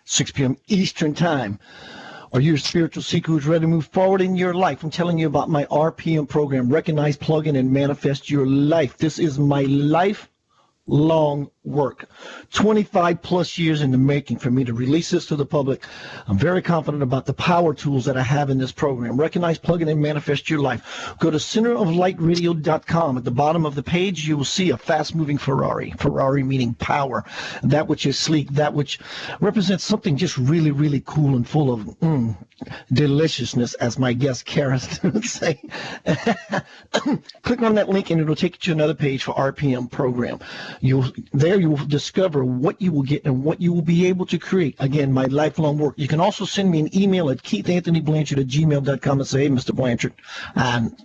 6 p.m. Eastern Time. Are you a spiritual seeker who's ready to move forward in your life? I'm telling you about my RPM program, Recognize, Plug In, and Manifest Your Life. This is my lifelong work. 25 plus years in the making for me to release this to the public. I'm very confident about the power tools that I have in this program. Recognize, plug in, and manifest your life. Go to centeroflightradio.com. At the bottom of the page, you will see a fast-moving Ferrari. Ferrari meaning power. That which is sleek, that which represents something just really, really cool and full of deliciousness, as my guest Charis would say. Click on that link and it'll take you to another page for RPM program. There you will discover what you will get and what you will be able to create. Again, my lifelong work. You can also send me an email at keithanthonyblanchard@gmail.com and say, hey, Mr. Blanchard,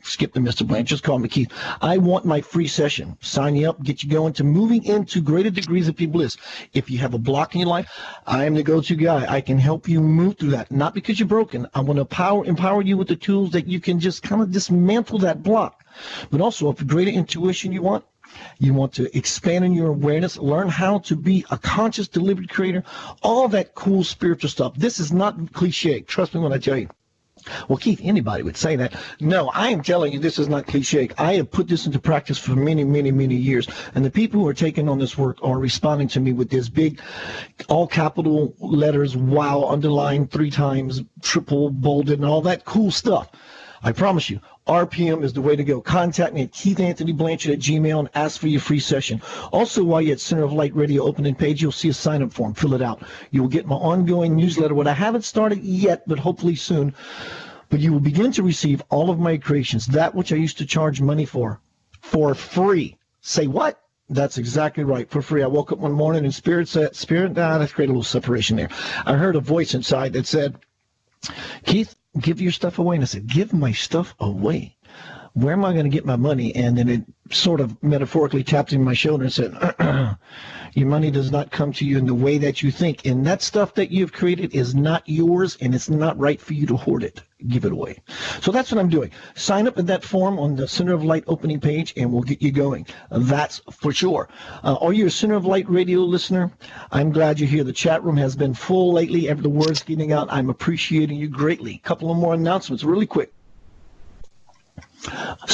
skip the Mr. Blanchard, just call me Keith. I want my free session. Sign you up, get you going to moving into greater degrees of bliss. If you have a block in your life, I am the go-to guy. I can help you move through that. Not because you're broken. I want to empower you with the tools that you can just kind of dismantle that block. But also, if greater intuition you want to expand in your awareness, learn how to be a conscious, deliberate creator, all that cool spiritual stuff. This is not cliche. Trust me when I tell you. Well, Keith, anybody would say that. No, I am telling you this is not cliche. I have put this into practice for many, many, many years. And the people who are taking on this work are responding to me with this big, all capital letters, wow, underlined 3 times, triple bolded, and all that cool stuff. I promise you, RPM is the way to go. Contact me at keithanthonyblanchard@gmail and ask for your free session. Also, while you're at Center of Light Radio opening page, you'll see a sign-up form. Fill it out. You will get my ongoing newsletter, what I haven't started yet, but hopefully soon. But you will begin to receive all of my creations, that which I used to charge money for free. Say what? That's exactly right, for free. I woke up one morning and let's create a little separation there. I heard a voice inside that said, Keith, give your stuff away. And I said, give my stuff away? Where am I going to get my money? And then it sort of metaphorically tapped in my shoulder and said, your money does not come to you in the way that you think. And that stuff that you've created is not yours, and it's not right for you to hoard it. Give it away. So that's what I'm doing. Sign up in that form on the Center of Light opening page, and we'll get you going. That's for sure. Are you a Center of Light radio listener? I'm glad you're here. The chat room has been full lately. Every the word's getting out. I'm appreciating you greatly. A couple of more announcements really quick.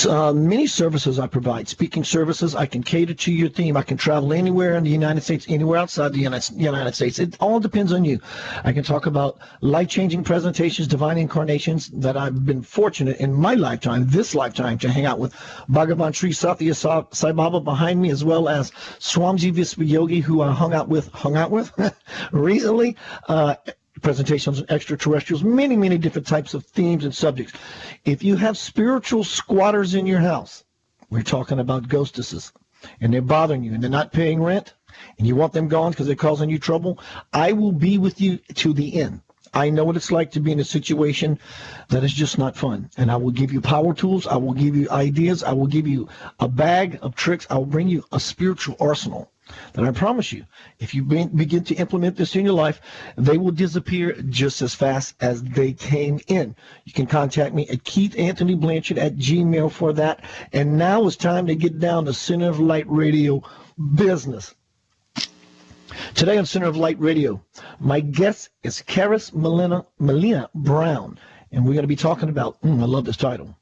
Many services I provide. Speaking services, I can cater to your theme. I can travel anywhere in the United States, anywhere outside the United States. It all depends on you. I can talk about life-changing presentations, divine incarnations that I've been fortunate in my lifetime, this lifetime, to hang out with Bhagavan Sri Satya Sai Baba behind me, as well as Swamiji Visvayogi, who I hung out with recently. Presentations on extraterrestrials, many, many different types of themes and subjects. If you have spiritual squatters in your house, we're talking about ghostesses, and they're bothering you, and they're not paying rent, and you want them gone because they're causing you trouble, I will be with you to the end. I know what it's like to be in a situation that is just not fun. And I will give you power tools. I will give you ideas. I will give you a bag of tricks. I will bring you a spiritual arsenal that I promise you, if you begin to implement this in your life, they will disappear just as fast as they came in. You can contact me at keithanthonyblanchard@gmail for that. And now it's time to get down to Center of Light Radio business. Today on Center of Light Radio, my guest is Charis Melina Brpwm, and we're going to be talking about, I love this title,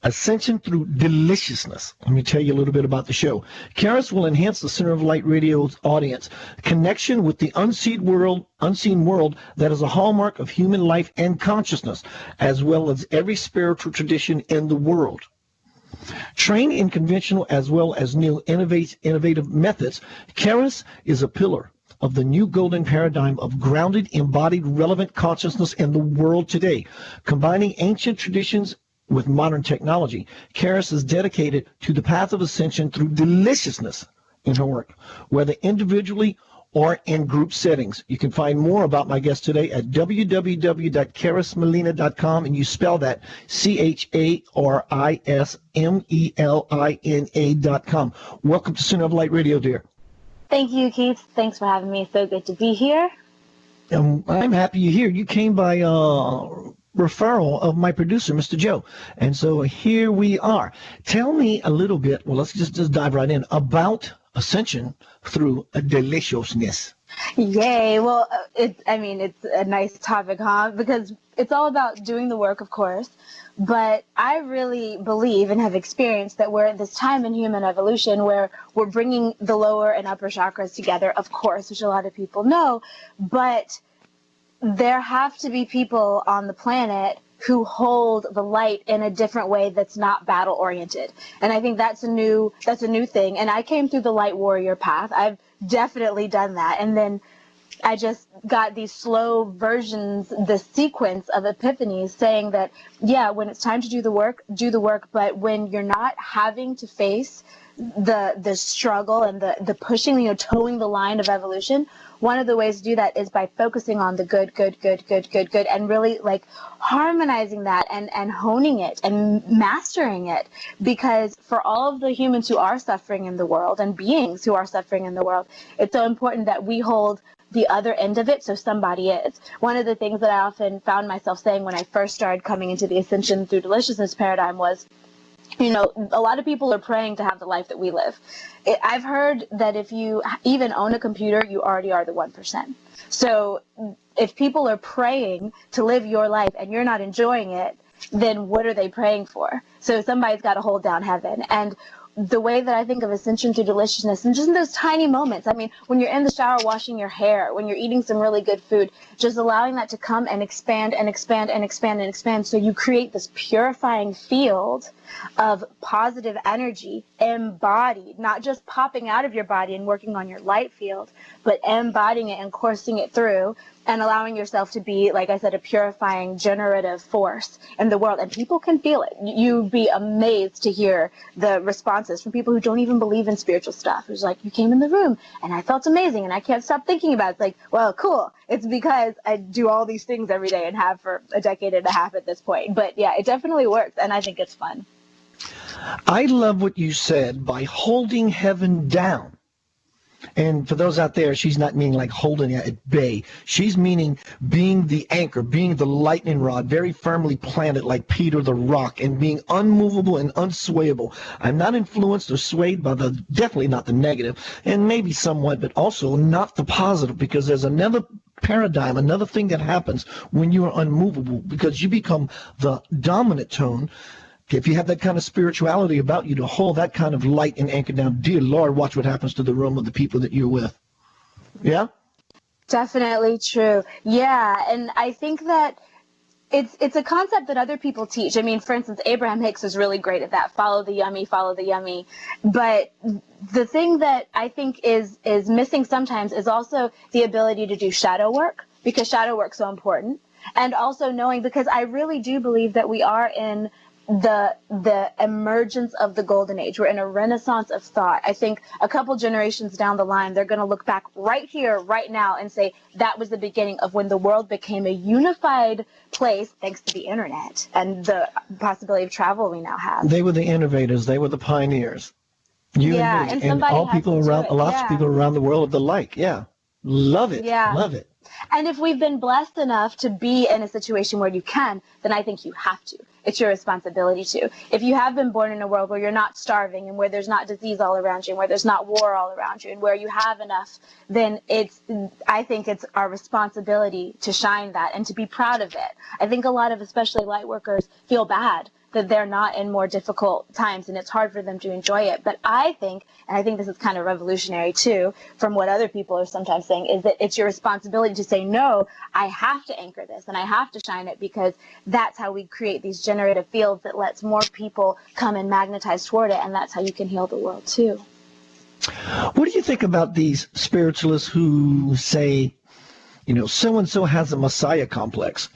Ascension through Deliciousness. Let me tell you a little bit about the show. Charis will enhance the Center of Light Radio's audience connection with the unseen world that is a hallmark of human life and consciousness, as well as every spiritual tradition in the world. Trained in conventional as well as new innovative methods, Charis is a pillar of the new golden paradigm of grounded, embodied, relevant consciousness in the world today. Combining ancient traditions with modern technology, Charis is dedicated to the path of ascension through deliciousness in her work, whether individually or in group settings. You can find more about my guest today at www.charismelina.com, and you spell that CharisMelina.com. Welcome to Center of Light Radio, dear. Thank you, Keith. Thanks for having me. So good to be here. I'm happy you're here. You came by referral of my producer, Mr. Joe. And so here we are. Tell me a little bit, well, let's just dive right in, about Ascension through Deliciousness. Yay. Well, it's a nice topic, huh? Because it's all about doing the work, of course. But I really believe and have experienced that we're at this time in human evolution where we're bringing the lower and upper chakras together, of course, which a lot of people know. But there have to be people on the planet who hold the light in a different way that's not battle oriented. And I think that's a new thing. And I came through the light warrior path. I've definitely done that. And then I just got these slow versions, the sequence of epiphanies saying that, yeah, when it's time to do the work. But when you're not having to face the struggle and the pushing, towing the line of evolution, one of the ways to do that is by focusing on the good, and really like harmonizing that and honing it and mastering it. Because for all of the humans who are suffering in the world and beings who are suffering in the world, it's so important that we hold the other end of it, so somebody is. One of the things that I often found myself saying when I first started coming into the Ascension through Deliciousness paradigm was, a lot of people are praying to have the life that we live. I've heard that if you even own a computer, you already are the 1%. So if people are praying to live your life and you're not enjoying it, then what are they praying for? So somebody's got to hold down heaven. And the way that I think of Ascension through Deliciousness, and just in those tiny moments, when you're in the shower washing your hair, when you're eating some really good food, just allowing that to come and expand and expand and expand and expand, so you create this purifying field of positive energy embodied, not just popping out of your body and working on your light field, but embodying it and coursing it through and allowing yourself to be, like I said, a purifying, generative force in the world. And people can feel it. You'd be amazed to hear the responses from people who don't even believe in spiritual stuff. It's like, you came in the room and I felt amazing and I can't stop thinking about it. It's like, well, cool. It's because I do all these things every day and have for a decade and a half at this point. But yeah, it definitely works. And I think it's fun. I love what you said, by holding heaven down. And for those out there, she's not meaning like holding it at bay. She's meaning being the anchor, being the lightning rod, very firmly planted like Peter the rock, and being unmovable and unswayable. I'm not influenced or swayed by definitely not the negative, and maybe somewhat, but also not the positive, because there's another paradigm, another thing that happens when you are unmovable, because you become the dominant tone. If you have that kind of spirituality about you, to hold that kind of light and anchor down, dear Lord, watch what happens to the room of the people that you're with. Yeah? Definitely true. Yeah, and I think that it's a concept that other people teach. For instance, Abraham Hicks is really great at that. Follow the yummy, follow the yummy. But the thing that I think is missing sometimes is also the ability to do shadow work, because shadow work's so important. And also knowing, because I really do believe that we are in the emergence of the golden age. We're in a renaissance of thought. I think a couple generations down the line, they're going to look back right here, right now, and say that was the beginning of when the world became a unified place, thanks to the internet and the possibility of travel we now have. They were the innovators. They were the pioneers. You and me, and all people around, lots of people around the world of the like. Yeah. Love it. Yeah. Love it. And if we've been blessed enough to be in a situation where you can, then I think you have to. It's your responsibility to. If you have been born in a world where you're not starving and where there's not disease all around you and where there's not war all around you and where you have enough, then I think it's our responsibility to shine that and to be proud of it. I think a lot of especially light workers feel bad that they're not in more difficult times and it's hard for them to enjoy it. But I think, and I think this is kind of revolutionary too, from what other people are sometimes saying, is that it's your responsibility to say, no, I have to anchor this and I have to shine it, because that's how we create these generative fields that lets more people come and magnetize toward it. And that's how you can heal the world too. What do you think about these spiritualists who say, so-and-so has a Messiah complex?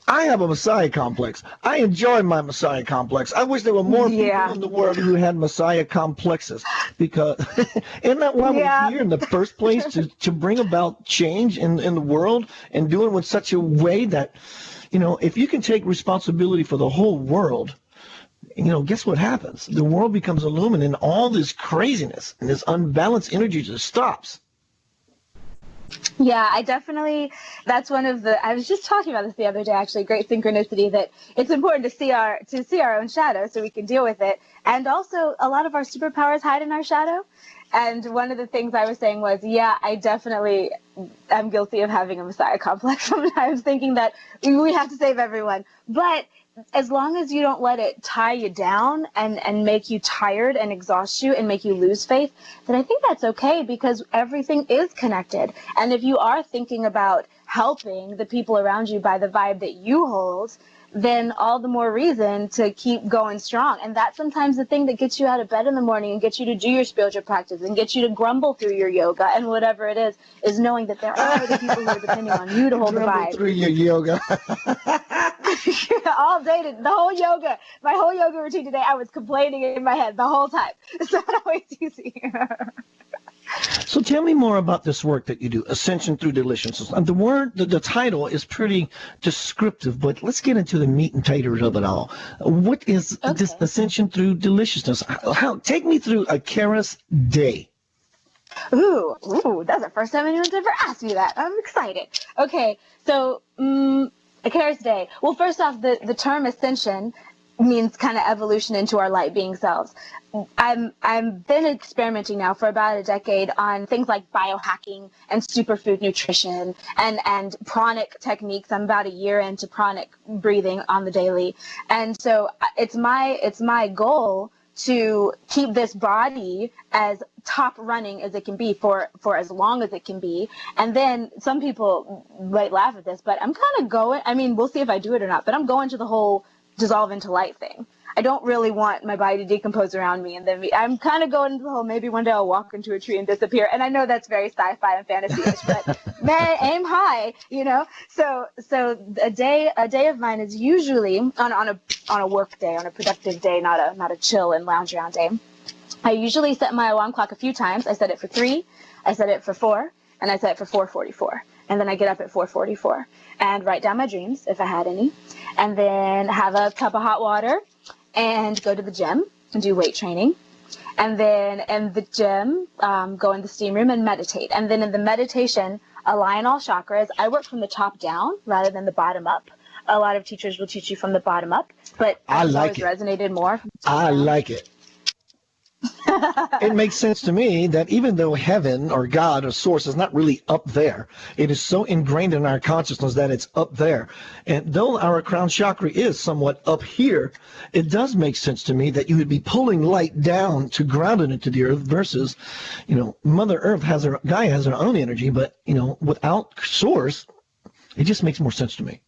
I have a Messiah complex. I enjoy my Messiah complex. I wish there were more people in the world who had Messiah complexes, because isn't that why we're here in the first place, to bring about change in the world, and do it with such a way that, if you can take responsibility for the whole world, guess what happens? The world becomes illumined, and all this craziness and this unbalanced energy just stops. Yeah, that's one of I was just talking about this the other day, actually, great synchronicity, that it's important to see our own shadow so we can deal with it. And also, a lot of our superpowers hide in our shadow. And one of the things I was saying was, yeah, I definitely am guilty of having a Messiah complex sometimes, thinking that we have to save everyone. But as long as you don't let it tie you down and make you tired and exhaust you and make you lose faith, then I think that's okay, because everything is connected. And if you are thinking about helping the people around you by the vibe that you hold, then all the more reason to keep going strong. And that's sometimes the thing that gets you out of bed in the morning and gets you to do your spiritual practice and gets you to grumble through your yoga and whatever it is knowing that there are other people who are depending on you to hold the vibe. Through your yoga. All day, my whole yoga routine today, I was complaining in my head the whole time. It's not always easy. So tell me more about this work that you do, Ascension through Deliciousness. The title is pretty descriptive, but let's get into the meat and taters of it all. What is this Ascension through Deliciousness? Take me through a Charis day. Ooh, that's the first time anyone's ever asked me that. I'm excited. Okay, so a Charis day. Well, first off, the term Ascension means kind of evolution into our light being selves. I've been experimenting now for about a decade on things like biohacking and superfood nutrition and pranic techniques. I'm about a year into pranic breathing on the daily. And so it's my goal to keep this body as top running as it can be for as long as it can be. And then some people might laugh at this, but I'm kind of going, I mean, we'll see if I do it or not, but I'm going to the whole dissolve into light thing. I don't really want my body to decompose around me, and then I'm kind of going into the whole, maybe one day I'll walk into a tree and disappear. And I know that's very sci-fi and fantasy-ish, but man, aim high, you know. So a day of mine is usually on a work day, on a productive day, not a chill and lounge around day. I usually set my alarm clock a few times. I set it for 3, I set it for 4, and I set it for 4:44. And then I get up at 4:44 and write down my dreams if I had any, and then have a cup of hot water and go to the gym and do weight training. And then in the gym, go in the steam room and meditate. And then in the meditation, align all chakras. I work from the top down rather than the bottom up. A lot of teachers will teach you from the bottom up, but I like it. Resonated more from the top I down. like it. It makes sense to me that even though heaven or God or source is not really up there, it is so ingrained in our consciousness that it's up there. And though our crown chakra is somewhat up here, it does make sense to me that you would be pulling light down to ground it into the earth versus, Mother Earth has her own energy, but, without source, it just makes more sense to me.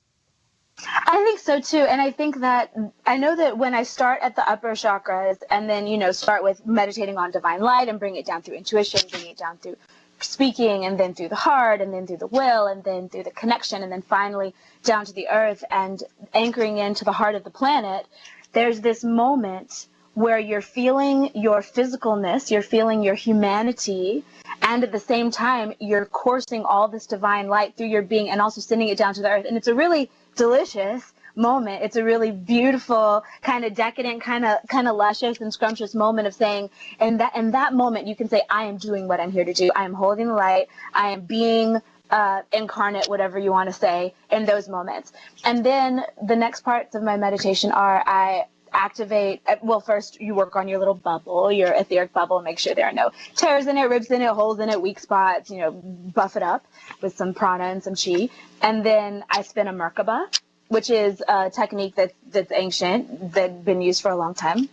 I think so too, and I know that when I start at the upper chakras and then start with meditating on divine light and bring it down through intuition, bring it down through speaking, and then through the heart, and then through the will, and then through the connection, and then finally down to the earth and anchoring into the heart of the planet, there's this moment where you're feeling your physicalness, you're feeling your humanity, and at the same time you're coursing all this divine light through your being and also sending it down to the earth. And it's a really delicious moment. It's a really beautiful, kind of decadent, kind of luscious and scrumptious moment of saying, in that moment you can say, I am doing what I'm here to do. I am holding the light. I am being incarnate, whatever you want to say, in those moments. And then the next parts of my meditation are I activate, well, first you work on your little bubble, your etheric bubble, make sure there are no tears in it, rips in it, holes in it, weak spots, buff it up with some prana and some chi. And then I spin a Merkaba, which is a technique that's ancient, that's been used for a long time.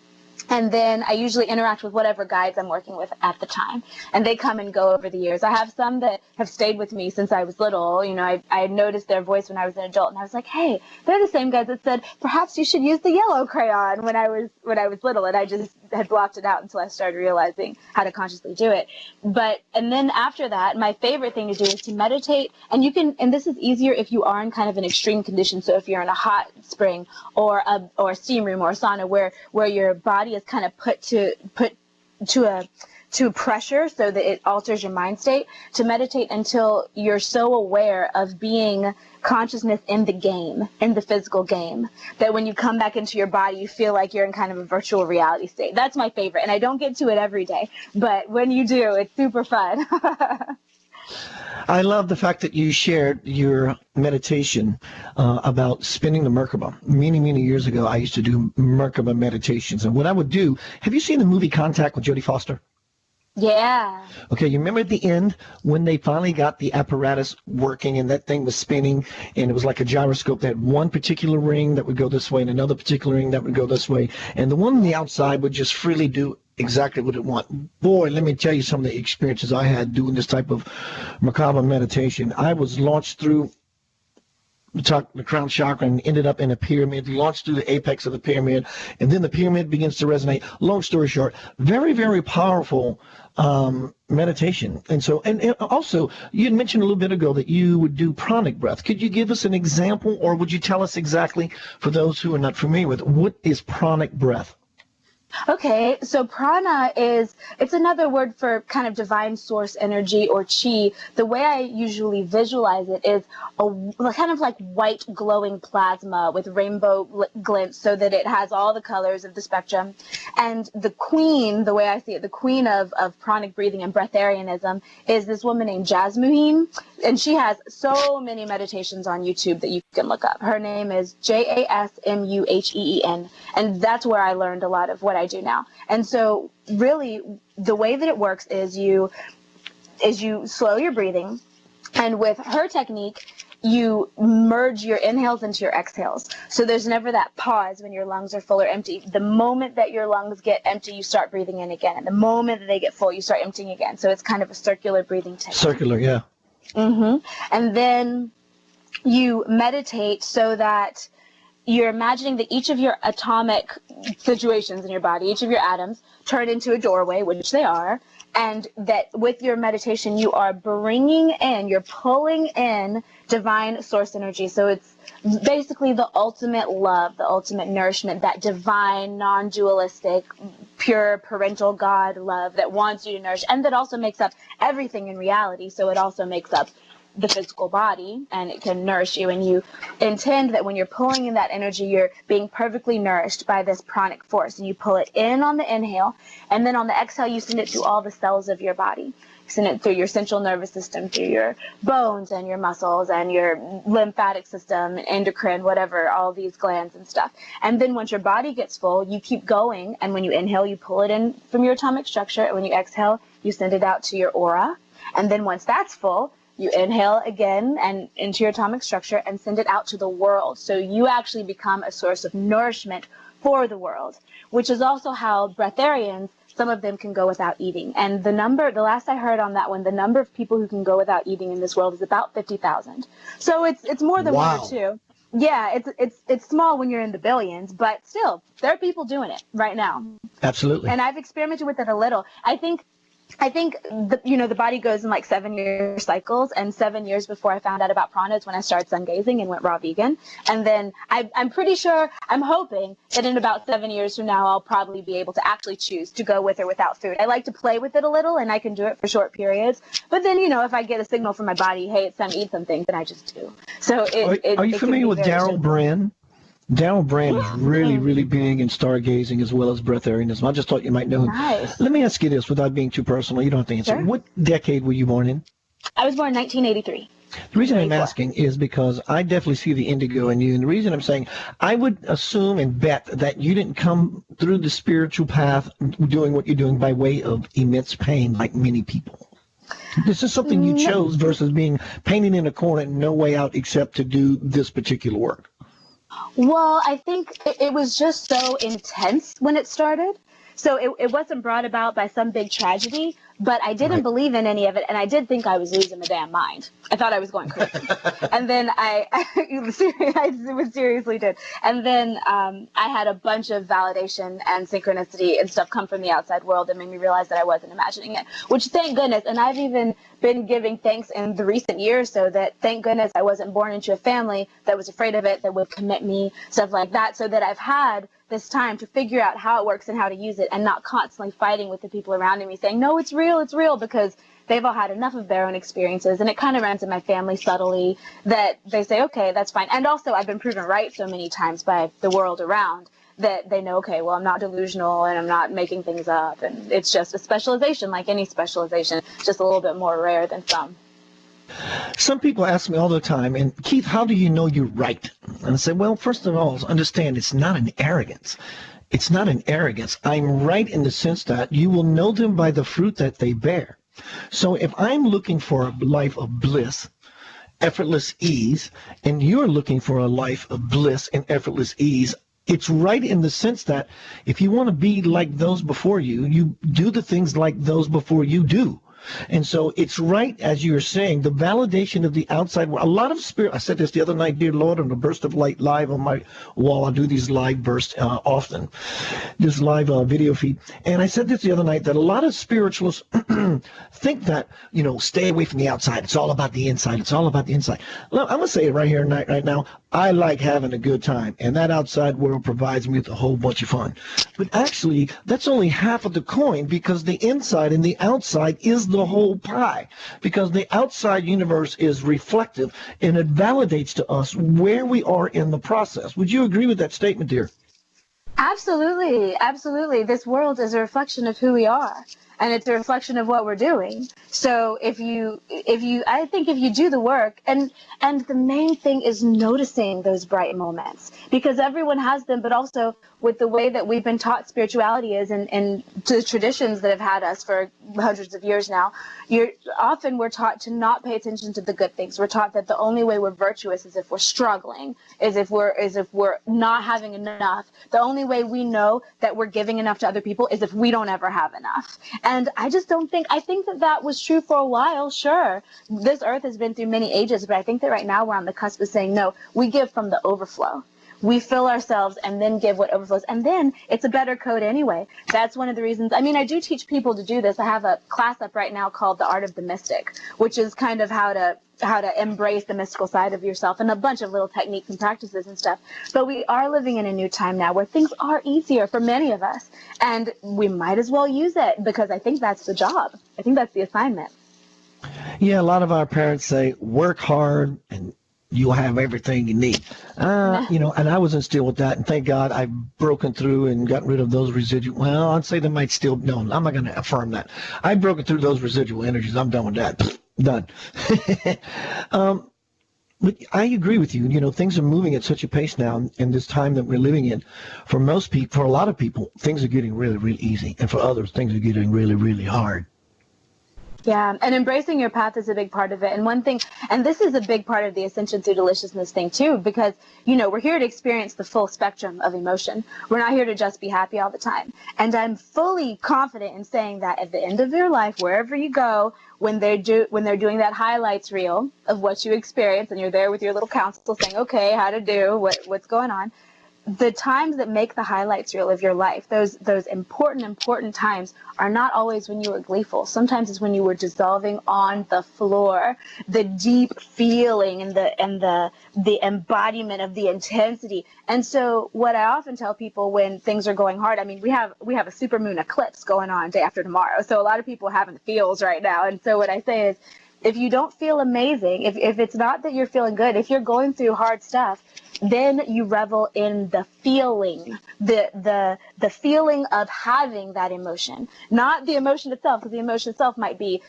And then I usually interact with whatever guides I'm working with at the time. And they come and go over the years. I have some that have stayed with me since I was little. I noticed their voice when I was an adult, and I was like, hey, they're the same guys that said, perhaps you should use the yellow crayon when I was little. And I just had blocked it out until I started realizing how to consciously do it. And then after that, my favorite thing to do is to meditate. And this is easier if you are in kind of an extreme condition. So if you're in a hot spring or a steam room or a sauna where your body is kind of put to pressure so that it alters your mind state, to meditate until you're so aware of being consciousness in the game, in the physical game, that when you come back into your body, you feel like you're in kind of a virtual reality state. That's my favorite. And I don't get to it every day, but when you do, it's super fun. I love the fact that you shared your meditation about spinning the Merkaba. Many, many years ago, I used to do Merkaba meditations. And what I would do, have you seen the movie Contact with Jodie Foster? Yeah. Okay, you remember at the end when they finally got the apparatus working and that thing was spinning and it was like a gyroscope that had one particular ring that would go this way and another particular ring that would go this way, and the one on the outside would just freely do exactly what it wants. Boy, let me tell you some of the experiences I had doing this type of macabre meditation. I was launched through the crown chakra and ended up in a pyramid, launched through the apex of the pyramid, and then the pyramid begins to resonate. Long story short, very, very powerful meditation. And so, and also, you had mentioned a little bit ago that you would do pranic breath. Could you give us an example, or would you tell us exactly, for those who are not familiar with it, what is pranic breath? Okay, so prana it's another word for kind of divine source energy or chi. The way I usually visualize it is a kind of like white glowing plasma with rainbow glints so that it has all the colors of the spectrum. And the queen, the way I see it, the queen of pranic breathing and breatharianism is this woman named Jasmuheen. And she has so many meditations on YouTube that you can look up. Her name is Jasmuheen. And that's where I learned a lot of what I do now. And so really the way that it works is you slow your breathing, and with her technique you merge your inhales into your exhales. So there's never that pause when your lungs are full or empty. The moment that your lungs get empty, you start breathing in again. And the moment that they get full, you start emptying again. So it's kind of a circular breathing technique. Circular, yeah. And then you meditate so that you're imagining that each of your atomic situations in your body, each of your atoms, turn into a doorway, which they are, and that with your meditation, you are you're pulling in divine source energy. So it's basically the ultimate love, the ultimate nourishment, that divine, non-dualistic, pure parental God love that wants you to nourish, and that also makes up everything in reality. So it also makes up the physical body, and it can nourish you, and you intend that when you're pulling in that energy, you're being perfectly nourished by this pranic force, and you pull it in on the inhale, and then on the exhale you send it to all the cells of your body. You send it through your central nervous system, through your bones and your muscles and your lymphatic system, endocrine, whatever, all these glands and stuff. And then once your body gets full, you keep going, and when you inhale, you pull it in from your atomic structure, and when you exhale, you send it out to your aura. And then once that's full, you inhale again and into your atomic structure and send it out to the world. So you actually become a source of nourishment for the world, which is also how breatharians, some of them can go without eating. And the last I heard on that one, the number of people who can go without eating in this world is about 50,000. So it's more than one or two. Yeah, it's small when you're in the billions, but still, there are people doing it right now. Absolutely. And I've experimented with it a little. I think the body goes in like 7-year cycles, and 7 years before I found out about prana is when I started sun gazing and went raw vegan. And then I'm pretty sure, I'm hoping that in about 7 years from now, I'll probably be able to actually choose to go with or without food. I like to play with it a little, and I can do it for short periods. But then, if I get a signal from my body, hey, it's time to eat something, then I just do. So are you familiar with Daryl Brand? Daryl Brand is really, really big in stargazing as well as breatharianism. I just thought you might know him. Nice. Let me ask you this without being too personal. You don't have to answer. Sure. What decade were you born in? I was born in 1983. The reason I'm asking is because I definitely see the indigo in you. And the reason I'm saying, I would assume and bet that you didn't come through the spiritual path doing what you're doing by way of immense pain like many people. This is something you chose versus being painted in a corner and no way out except to do this particular work. Well, I think it was just so intense when it started. So it wasn't brought about by some big tragedy, but I didn't believe in any of it, and I did think I was losing my damn mind. I thought I was going crazy. And then I seriously did. And then I had a bunch of validation and synchronicity and stuff come from the outside world that made me realize that I wasn't imagining it, which thank goodness. And I've even been giving thanks in the recent years, so that thank goodness I wasn't born into a family that was afraid of it, that would commit me, stuff like that, so that I've had this time to figure out how it works and how to use it, and not constantly fighting with the people around me saying, no, it's real, because they've all had enough of their own experiences. And it kind of runs in my family subtly that they say, okay, that's fine. And also I've been proven right so many times by the world around that they know, okay, well, I'm not delusional and I'm not making things up. And it's just a specialization like any specialization, just a little bit more rare than some. Some people ask me all the time, and Keith, how do you know you're right? And I say, well, first of all, understand it's not an arrogance. It's not an arrogance. I'm right in the sense that you will know them by the fruit that they bear. So if I'm looking for a life of bliss, effortless ease, and you're looking for a life of bliss and effortless ease, it's right in the sense that if you want to be like those before you, you do the things like those before you do. And so it's right, as you were saying, the validation of the outside world. A lot of spirit, I said this the other night, dear Lord, on a burst of light live on my wall. I do these live bursts often, this live video feed. And I said this the other night, that a lot of spiritualists think that, stay away from the outside. It's all about the inside. It's all about the inside. Look, I'm going to say it right here right now. I like having a good time, and that outside world provides me with a whole bunch of fun. But actually, that's only half of the coin, because the inside and the outside is the whole pie, because the outside universe is reflective, and it validates to us where we are in the process. Would you agree with that statement, dear? Absolutely. Absolutely. This world is a reflection of who we are, and it's a reflection of what we're doing. So I think if you do the work, and the main thing is noticing those bright moments, because everyone has them, but also with the way that we've been taught spirituality is, and the traditions that have had us for hundreds of years now, we're taught to not pay attention to the good things. We're taught that the only way we're virtuous is if we're struggling, is if we're not having enough. The only way we know that we're giving enough to other people is if we don't ever have enough. And I think that was true for a while. Sure, this earth has been through many ages, but I think that right now we're on the cusp of saying, no, we give from the overflow. We fill ourselves and then give what overflows. And then it's a better code anyway. That's one of the reasons. I mean, I do teach people to do this. I have a class up right now called The Art of the Mystic, which is kind of how to embrace the mystical side of yourself, and a bunch of little techniques and practices and stuff. But we are living in a new time now where things are easier for many of us. And we might as well use it, because I think that's the job. I think that's the assignment. Yeah, a lot of our parents say, work hard and you'll have everything you need. And I was instilled with that, and thank God I've broken through and gotten rid of those residual. Well, I'd say they might still, no, I'm not going to affirm that. I've broken through those residual energies. I'm done with that. Done. But I agree with you. Things are moving at such a pace now in this time that we're living in. For most people, for a lot of people, things are getting really, really easy. And for others, things are getting really, really hard. Yeah, and embracing your path is a big part of it. And one thing, and this is a big part of the Ascension through Deliciousness thing too, because, we're here to experience the full spectrum of emotion. We're not here to just be happy all the time. And I'm fully confident in saying that at the end of your life, wherever you go, when they're doing that highlights reel of what you experience, and you're there with your little counsel saying, okay, how to do, what's going on, the times that make the highlights reel of your life, those important times, are not always when you were gleeful. Sometimes it's when you were dissolving on the floor. The deep feeling and the embodiment of the intensity. And so what I often tell people when things are going hard, I mean, we have a supermoon eclipse going on day after tomorrow. So a lot of people are having the feels right now. And so what I say is, if you don't feel amazing, if it's not that you're feeling good, if you're going through hard stuff, then you revel in the feeling, the feeling of having that emotion, not the emotion itself, because the emotion itself might be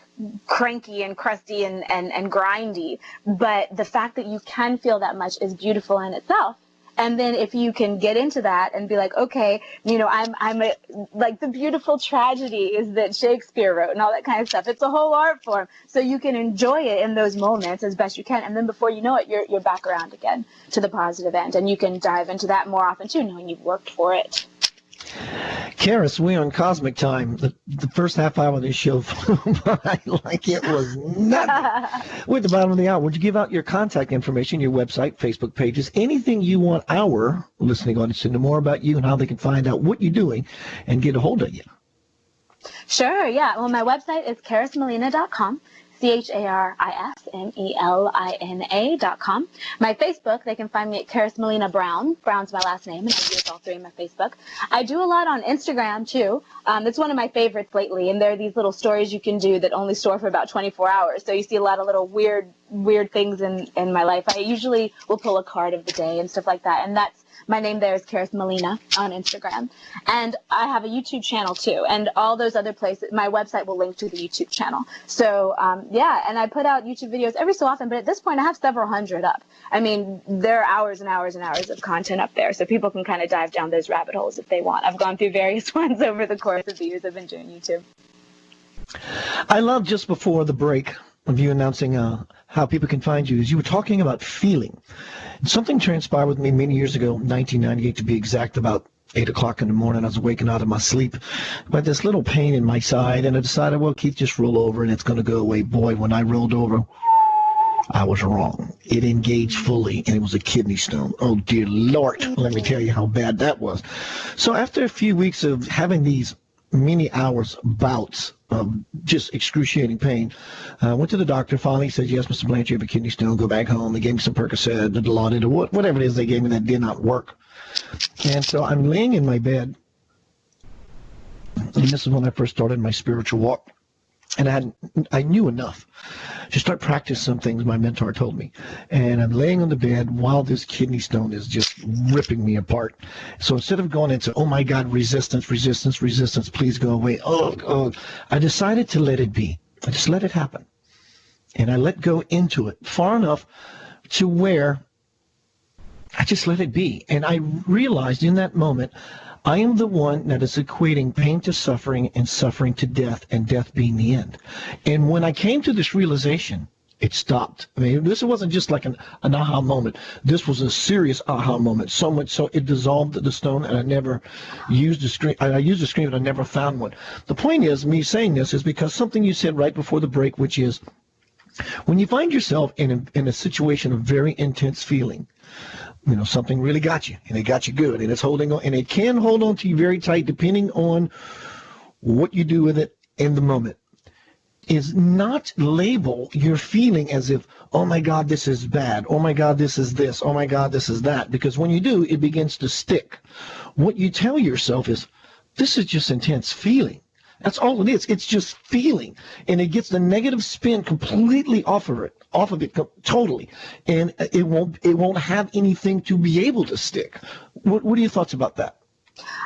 cranky and crusty and grindy, but the fact that you can feel that much is beautiful in itself. And then if you can get into that and be like, okay, like the beautiful tragedies that Shakespeare wrote and all that kind of stuff. It's a whole art form. So you can enjoy it in those moments as best you can. And then before you know it, you're back around again to the positive end. And you can dive into that more often too, knowing you've worked for it. Charis, we're on cosmic time. The first half hour of this show flew by like it was nothing. We're at the bottom of the hour. Would you give out your contact information, your website, Facebook pages, anything you want our listening audience to know more about you and how they can find out what you're doing and get a hold of you? Sure, yeah. Well, my website is charismelina.com. CharisMelina.com. My Facebook, they can find me at Charis Melina Brpwm. Brown's my last name, and I use all three in my Facebook. I do a lot on Instagram, too. It's one of my favorites lately, and there are these little stories you can do that only store for about 24 hours. So you see a lot of little weird things in my life. I usually will pull a card of the day and stuff like that, and that's My name there is Charis Melina on Instagram. And I have a YouTube channel too. And all those other places, my website will link to the YouTube channel. So, yeah, and I put out YouTube videos every so often, but at this point I have several hundred up. I mean, there are hours and hours and hours of content up there, so people can kind of dive down those rabbit holes if they want. I've gone through various ones over the course of the years I've been doing YouTube. I love just before the break of you announcing how people can find you, is you were talking about feeling. Something transpired with me many years ago, 1998 to be exact, about 8 o'clock in the morning. I was waking out of my sleep. I had this little pain in my side, and I decided, well, Keith, just roll over and it's going to go away. Boy, when I rolled over, I was wrong. It engaged fully, and it was a kidney stone. Oh, dear Lord, let me tell you how bad that was. So after a few weeks of having these many hours bouts of just excruciating pain, I went to the doctor. Finally said, yes, Mr. Blanchard, you have a kidney stone. Go back home. They gave me some Percocet, the Dilaudid, or whatever it is they gave me that did not work. And so I'm laying in my bed, and this is when I first started my spiritual walk. And I knew enough to start practicing some things my mentor told me. And I'm laying on the bed while this kidney stone is just ripping me apart. So instead of going into, oh my God, resistance, resistance, resistance, please go away. Oh, I decided to let it be. I just let it happen. And I let go into it far enough to where I just let it be. And I realized in that moment, I am the one that is equating pain to suffering and suffering to death, and death being the end. And when I came to this realization, it stopped. I mean, this wasn't just like an aha moment. This was a serious aha moment. So much so it dissolved the stone, and I never used a screen. I used a screen, but I never found one. The point is, me saying this is because something you said right before the break, which is when you find yourself in a situation of very intense feeling, you know, something really got you, and it got you good, and it's holding on, and it can hold on to you very tight depending on what you do with it in the moment, is not label your feeling as if, oh my God, this is bad, oh my God, this is this, oh my God, this is that, because when you do, it begins to stick. What you tell yourself is, this is just intense feeling. That's all it is. It's just feeling, and it gets the negative spin completely off of it totally, and it won't have anything to be able to stick. What are your thoughts about that?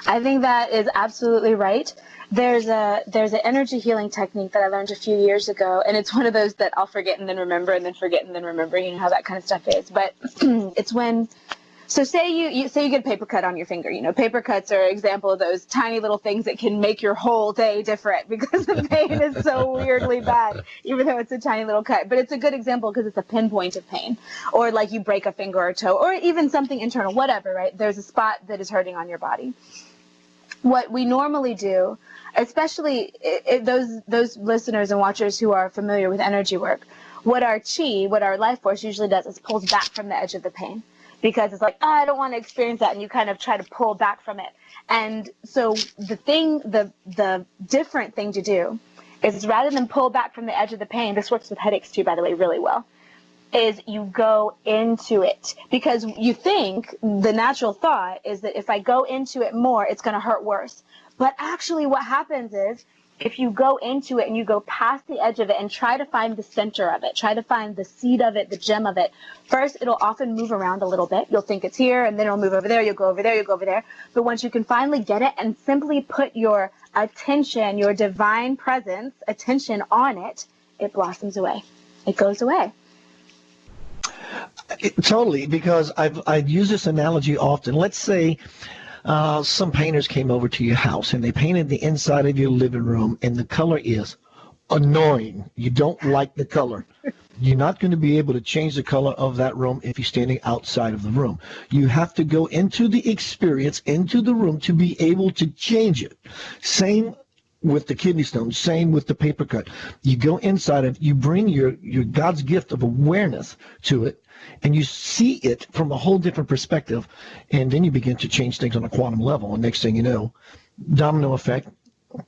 I think that is absolutely right. There's an energy healing technique that I learned a few years ago, and it's one of those that I'll forget and then remember, and then forget and then remember. You know how that kind of stuff is. But it's when. So say you get a paper cut on your finger. You know, paper cuts are an example of those tiny little things that can make your whole day different because the pain is so weirdly bad, even though it's a tiny little cut. But it's a good example because it's a pinpoint of pain. Or like you break a finger or toe, or even something internal, whatever, right? There's a spot that is hurting on your body. What we normally do, especially those listeners and watchers who are familiar with energy work, what our life force usually does is pulls back from the edge of the pain. Because it's like, I don't want to experience that, and you kind of try to pull back from it. And so the different thing to do is, rather than pull back from the edge of the pain, this works with headaches too, by the way, really well, is you go into it. Because you think, the natural thought is that if I go into it more, it's going to hurt worse. But actually what happens is, if you go into it and you go past the edge of it and try to find the center of it, try to find the seed of it, the gem of it, first it'll often move around a little bit. You'll think it's here, and then it'll move over there, you'll go over there, you'll go over there. But once you can finally get it and simply put your attention, your divine presence, attention on it, it blossoms away. It goes away. Totally, because I've used this analogy often. Let's say some painters came over to your house and they painted the inside of your living room, and the color is annoying. You don't like the color. You're not going to be able to change the color of that room if you're standing outside of the room. You have to go into the experience, into the room, to be able to change it. Same with the kidney stone, same with the paper cut. You go inside of, you bring your God's gift of awareness to it, and you see it from a whole different perspective, and then you begin to change things on a quantum level, and next thing you know, domino effect,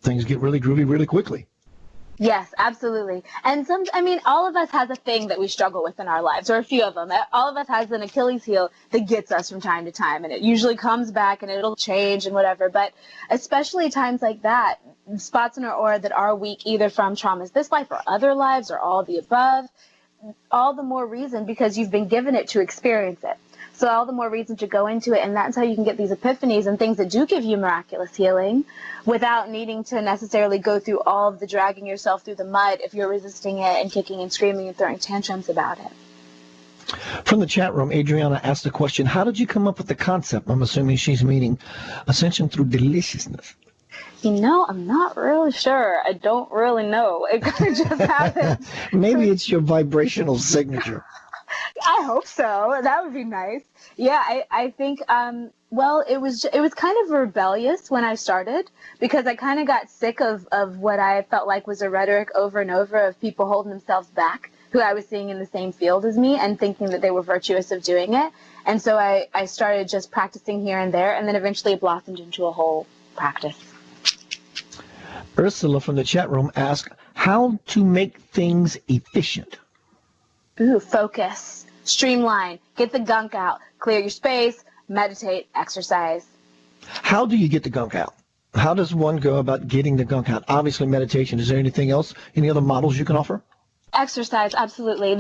things get really groovy really quickly. Yes, absolutely. And all of us has a thing that we struggle with in our lives, or a few of them. All of us has an Achilles heel that gets us from time to time, and it usually comes back and it'll change and whatever. But especially times like that, spots in our aura that are weak, either from traumas this life or other lives or all the above, all the more reason because you've been given it to experience it. So all the more reason to go into it, and that's how you can get these epiphanies and things that do give you miraculous healing without needing to necessarily go through all of the dragging yourself through the mud if you're resisting it and kicking and screaming and throwing tantrums about it. From the chat room, Adriana asked the question, how did you come up with the concept? I'm assuming she's meaning ascension through deliciousness. You know, I'm not really sure. I don't really know. It kind of just happened. Maybe it's your vibrational signature. I hope so. That would be nice. Yeah, I think, well, it was kind of rebellious when I started, because I kind of got sick of what I felt like was a rhetoric over and over of people holding themselves back, who I was seeing in the same field as me and thinking that they were virtuous of doing it. And so I started just practicing here and there, and then eventually it blossomed into a whole practice. Ursula from the chat room asked, how to make things efficient? Ooh, focus, streamline, get the gunk out, clear your space, meditate, exercise. How do you get the gunk out? How does one go about getting the gunk out? Obviously meditation. Is there anything else? Any other models you can offer? Exercise, absolutely.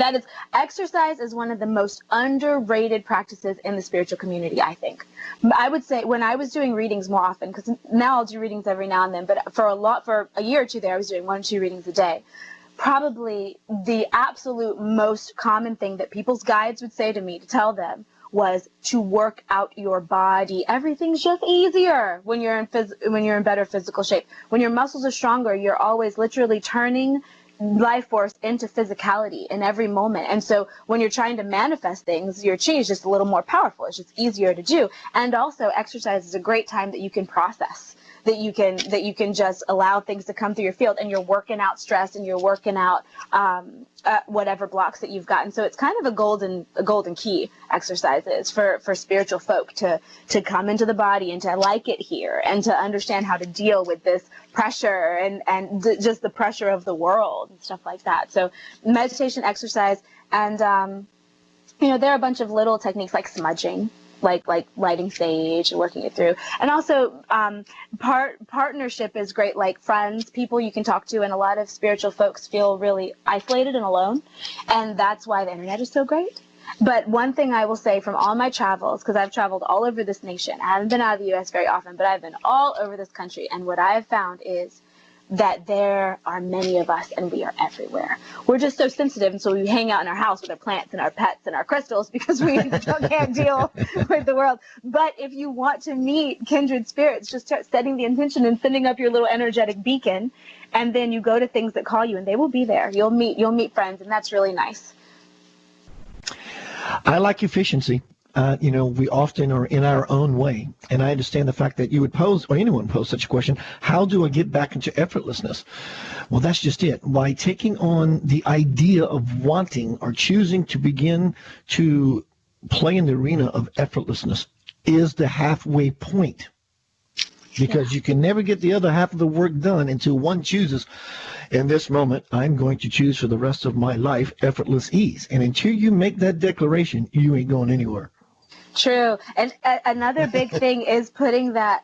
Exercise is one of the most underrated practices in the spiritual community, I think. I would say when I was doing readings more often, because now I'll do readings every now and then, but for a year or two there, I was doing 1 or 2 readings a day. Probably the absolute most common thing that people's guides would say to me to tell was to work out your body. Everything's just easier when you're in better physical shape. When your muscles are stronger, you're always literally turning life force into physicality in every moment. And so when you're trying to manifest things, your chi is just a little more powerful. It's just easier to do. And also exercise is a great time that you can process, that you can just allow things to come through your field, and you're working out stress and you're working out whatever blocks that you've gotten. So it's kind of a golden key exercises for spiritual folk to come into the body and to like it here and to understand how to deal with this pressure and just the pressure of the world and stuff like that. So meditation, exercise, and there are a bunch of little techniques like smudging, like lighting sage and working it through. And also partnership is great, like friends, people you can talk to, and a lot of spiritual folks feel really isolated and alone, and that's why the internet is so great. But one thing I will say from all my travels, because I've traveled all over this nation, I haven't been out of the U.S. very often, but I've been all over this country, and what I have found is that there are many of us and we are everywhere. We're just so sensitive, and so we hang out in our house with our plants and our pets and our crystals because we can't deal with the world. But if you want to meet kindred spirits, just start setting the intention and sending up your little energetic beacon, and then you go to things that call you, and they will be there. You'll meet friends, and that's really nice. I like efficiency. We often are in our own way, and I understand the fact that you would pose, or anyone pose such a question, how do I get back into effortlessness? Well, that's just it. By taking on the idea of wanting or choosing to begin to play in the arena of effortlessness is the halfway point. Because you can never get the other half of the work done until one chooses, in this moment, I'm going to choose for the rest of my life effortless ease. And until you make that declaration, you ain't going anywhere. True. And another big thing is putting that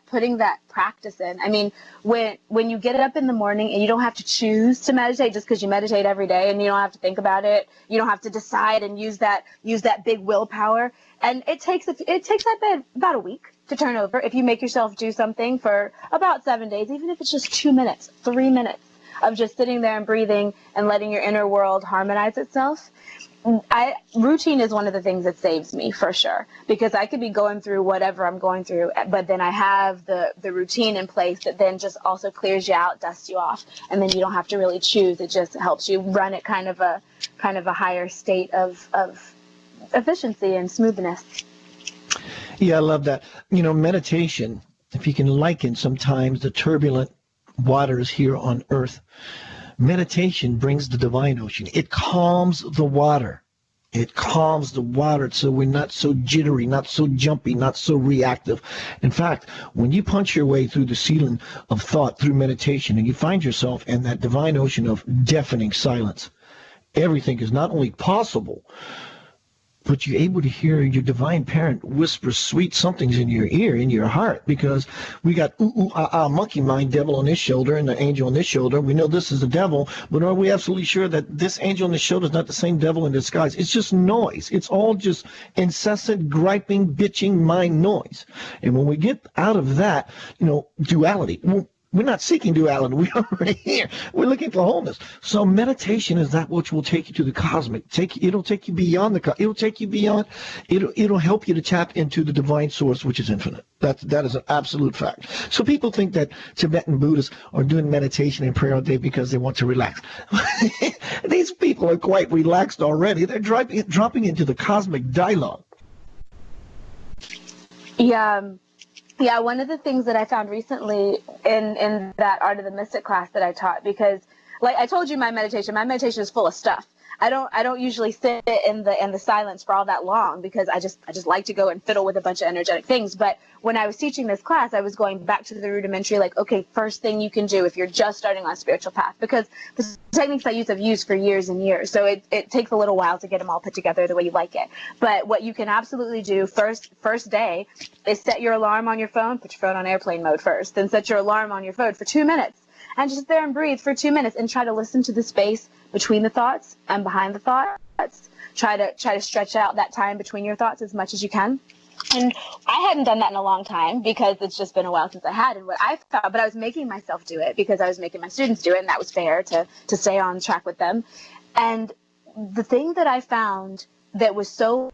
practice in. I mean, when you get up in the morning and you don't have to choose to meditate just because you meditate every day, and you don't have to think about it, you don't have to decide and use that big willpower. And it takes about a week to turn over if you make yourself do something for about 7 days, even if it's just 2 minutes, 3 minutes of just sitting there and breathing and letting your inner world harmonize itself. Routine is one of the things that saves me, for sure, because I could be going through whatever I'm going through, but then I have the routine in place that then just also clears you out, dusts you off, and then you don't have to really choose. It just helps you run at kind of a higher state of efficiency and smoothness. Yeah, I love that. Meditation, if you can liken sometimes the turbulent waters here on earth, meditation brings the divine ocean. It calms the water. It calms the water so we're not so jittery, not so jumpy, not so reactive. In fact, when you punch your way through the ceiling of thought through meditation and you find yourself in that divine ocean of deafening silence, everything is not only possible, but you're able to hear your divine parent whisper sweet somethings in your ear, in your heart, because we got monkey mind devil on this shoulder and the angel on this shoulder. We know this is the devil, but are we absolutely sure that this angel on the shoulder is not the same devil in disguise? It's just noise. It's all just incessant, griping, bitching mind noise. And when we get out of that, duality, we're not seeking duality. We are right here. We're looking for wholeness. So meditation is that which will take you to the cosmic. It'll take you beyond it'll help you to tap into the divine source, which is infinite. That is an absolute fact. So people think that Tibetan Buddhists are doing meditation and prayer all day because they want to relax. These people are quite relaxed already. They're dropping into the cosmic dialogue. Yeah, one of the things that I found recently in that Art of the Mystic class that I taught, because like I told you, my meditation is full of stuff. I don't usually sit in the silence for all that long, because I just like to go and fiddle with a bunch of energetic things. But when I was teaching this class, I was going back to the rudimentary, like, okay, first thing you can do if you're just starting on a spiritual path, because the techniques I use I've used for years and years. So it takes a little while to get them all put together the way you like it. But what you can absolutely do first day is set your alarm on your phone, put your phone on airplane mode first, then set your alarm on your phone for 2 minutes. And just sit there and breathe for 2 minutes and try to listen to the space between the thoughts and behind the thoughts. Try to stretch out that time between your thoughts as much as you can. And I hadn't done that in a long time, because it's just been a while since I had. And what I thought, but I was making myself do it because I was making my students do it, and that was fair to stay on track with them. And the thing that I found that was so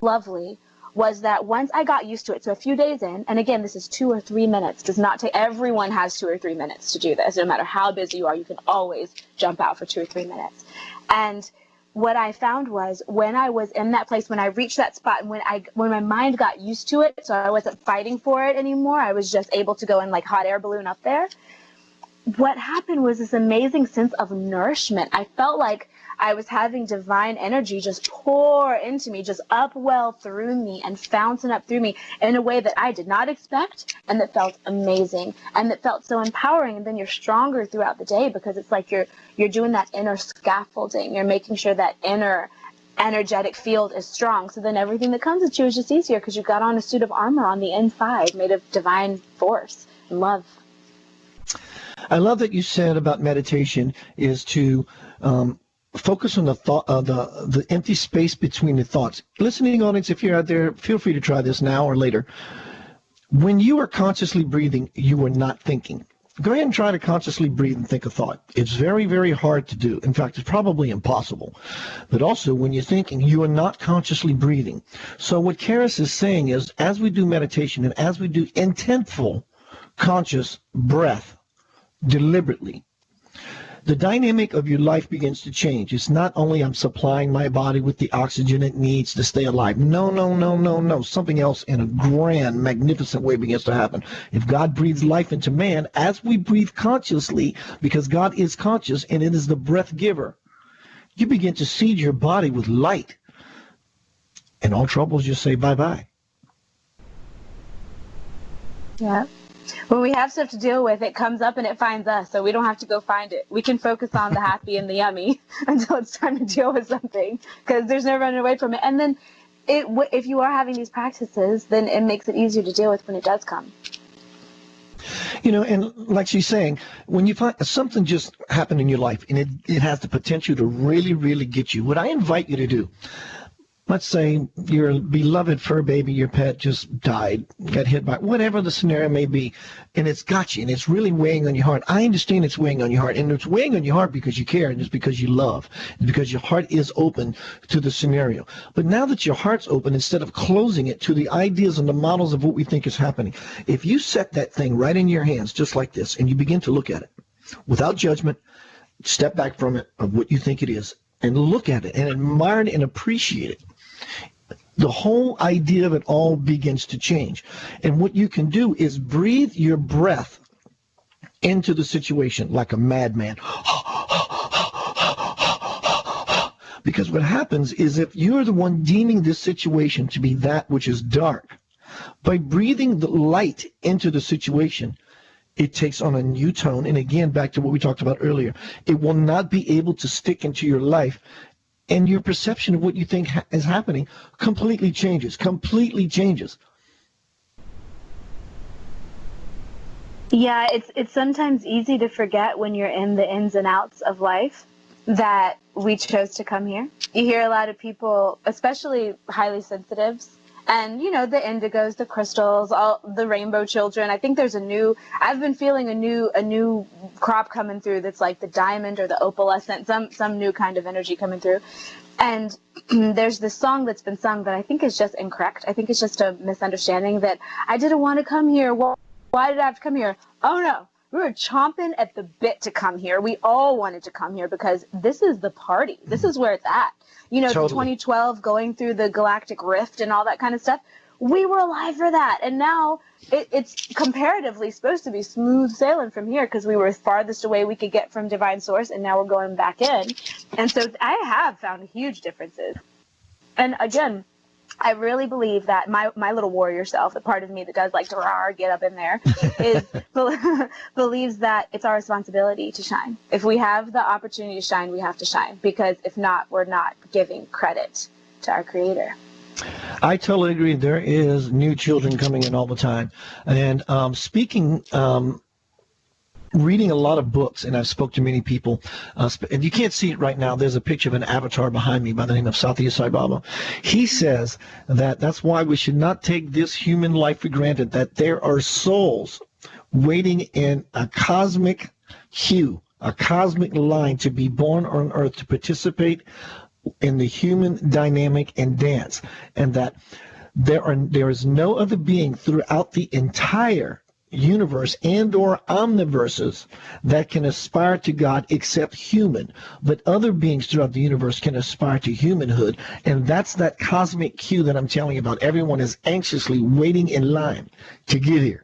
lovely was that once I got used to it, so a few days in, and again, this is 2 or 3 minutes, does not take, everyone has 2 or 3 minutes to do this. No matter how busy you are, you can always jump out for 2 or 3 minutes. And what I found was, when I was in that place, when I reached that spot, and when my mind got used to it, so I wasn't fighting for it anymore, I was just able to go in like hot air balloon up there. What happened was this amazing sense of nourishment. I felt like I was having divine energy just pour into me, just upwell through me and fountain up through me in a way that I did not expect, and that felt amazing, and that felt so empowering. And then you're stronger throughout the day, because it's like you're doing that inner scaffolding. You're making sure that inner energetic field is strong. So then everything that comes at you is just easier, because you've got on a suit of armor on the inside made of divine force and love. I love that you said about meditation is to focus on the thought, the empty space between the thoughts. Listening audience, if you're out there, feel free to try this now or later. When you are consciously breathing, you are not thinking. Go ahead and try to consciously breathe and think a thought. It's very, very hard to do. In fact, it's probably impossible. But also, when you're thinking, you are not consciously breathing. So what Charis is saying is, as we do meditation and as we do intentful conscious breath deliberately, the dynamic of your life begins to change. It's not only I'm supplying my body with the oxygen it needs to stay alive. No. Something else in a grand, magnificent way begins to happen. If God breathes life into man, as we breathe consciously, because God is conscious and it is the breath giver, you begin to seed your body with light. And all troubles just say bye-bye. Yeah. When we have stuff to deal with, it comes up and it finds us, so we don't have to go find it. We can focus on the happy and the yummy until it's time to deal with something, because there's no running away from it. And then if you are having these practices, then it makes it easier to deal with when it does come. And like she's saying, when you find something just happened in your life and it has the potential to really, really get you, what I invite you to do, let's say your beloved fur baby, your pet, just died, got hit by whatever the scenario may be, and it's got you, and it's really weighing on your heart. I understand it's weighing on your heart, and it's weighing on your heart because you care, and it's because you love, it's because your heart is open to the scenario. But now that your heart's open, instead of closing it to the ideas and the models of what we think is happening, if you set that thing right in your hands, just like this, and you begin to look at it without judgment, step back from it of what you think it is, and look at it, and admire it and appreciate it, the whole idea of it all begins to change. And what you can do is breathe your breath into the situation like a madman. Because what happens is, if you're the one deeming this situation to be that which is dark, by breathing the light into the situation, it takes on a new tone. And again, back to what we talked about earlier, it will not be able to stick into your life and your perception of what you think is happening completely changes. Yeah, it's sometimes easy to forget when you're in the ins and outs of life that we chose to come here. You hear a lot of people, especially highly sensitives, and you know, the indigos, the crystals, all the rainbow children. I think I've been feeling a new crop coming through that's like the diamond or the opalescent, some new kind of energy coming through. And there's this song that's been sung that I think is just incorrect. I think it's just a misunderstanding that I didn't want to come here. Why did I have to come here? Oh no, we were chomping at the bit to come here. We all wanted to come here because this is the party. This is where it's at. You know, totally. 2012 going through the galactic rift and all that kind of stuff. We were alive for that. And now it's comparatively supposed to be smooth sailing from here because we were farthest away we could get from divine source. And now we're going back in. And so I have found huge differences. And again, I really believe that my little warrior self, the part of me that does like to get up in there, believes that it's our responsibility to shine. If we have the opportunity to shine, we have to shine, because if not, we're not giving credit to our Creator. I totally agree. There is new children coming in all the time. And reading a lot of books, and I've spoke to many people, and you can't see it right now. There's a picture of an avatar behind me by the name of Satya Sai Baba. He says that's why we should not take this human life for granted, that there are souls waiting in a cosmic queue, a cosmic line to be born on Earth to participate in the human dynamic and dance, and that there is no other being throughout the entire universe and or omniverses that can aspire to God except human, but other beings throughout the universe can aspire to humanhood, and that's that cosmic queue that I'm telling you about. Everyone is anxiously waiting in line to get here.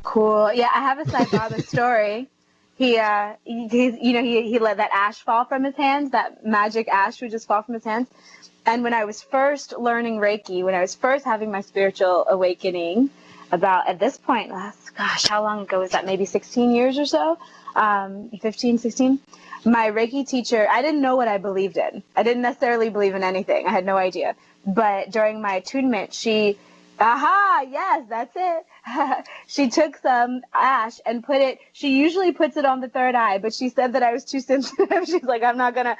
Cool. Yeah, I have a Sai Baba story. He let that ash fall from his hands. That magic ash would just fall from his hands. And when I was first learning Reiki, when I was first having my spiritual awakening, about at this point, how long ago was that? Maybe 16 years or so, 15, 16. My Reiki teacher, I didn't know what I believed in. I didn't necessarily believe in anything. I had no idea. But during my attunement, yes, that's it. She took some ash and she usually puts it on the third eye, but she said that I was too sensitive. She's like, I'm not gonna.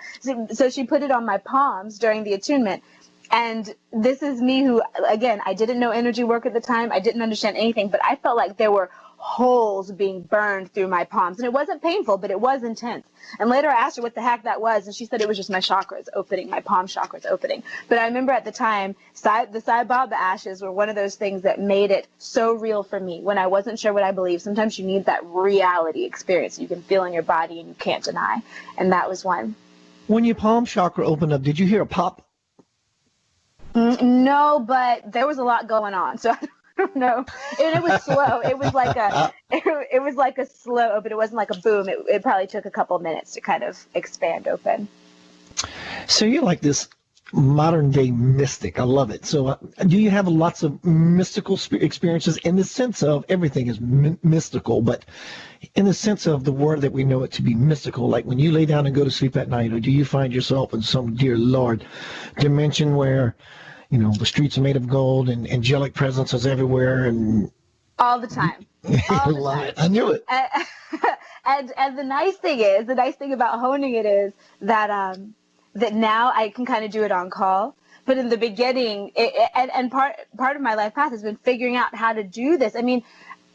So she put it on my palms during the attunement. And this is me who, again, I didn't know energy work at the time. I didn't understand anything, but I felt like there were holes being burned through my palms. And it wasn't painful, but it was intense. And later I asked her what the heck that was, and she said it was just my chakras opening, my palm chakras opening. But I remember at the time, the Sai Baba ashes were one of those things that made it so real for me when I wasn't sure what I believed. Sometimes you need that reality experience you can feel in your body and you can't deny. And that was one. When your palm chakra opened up, did you hear a pop? No, but there was a lot going on, so I don't know. And it was slow. It was like a slow open. It wasn't like a boom. It probably took a couple of minutes to kind of expand open. So you're like this modern day mystic. I love it. So do you have lots of mystical experiences in the sense of everything is mystical, but in the sense of the word that we know it to be mystical, like when you lay down and go to sleep at night, or do you find yourself in some, dear Lord, dimension where, the streets are made of gold and angelic presence is everywhere? And all the time. All the time. I knew it. And the nice thing about honing it is that that now I can kind of do it on call. But in the beginning, part of my life path has been figuring out how to do this. I mean,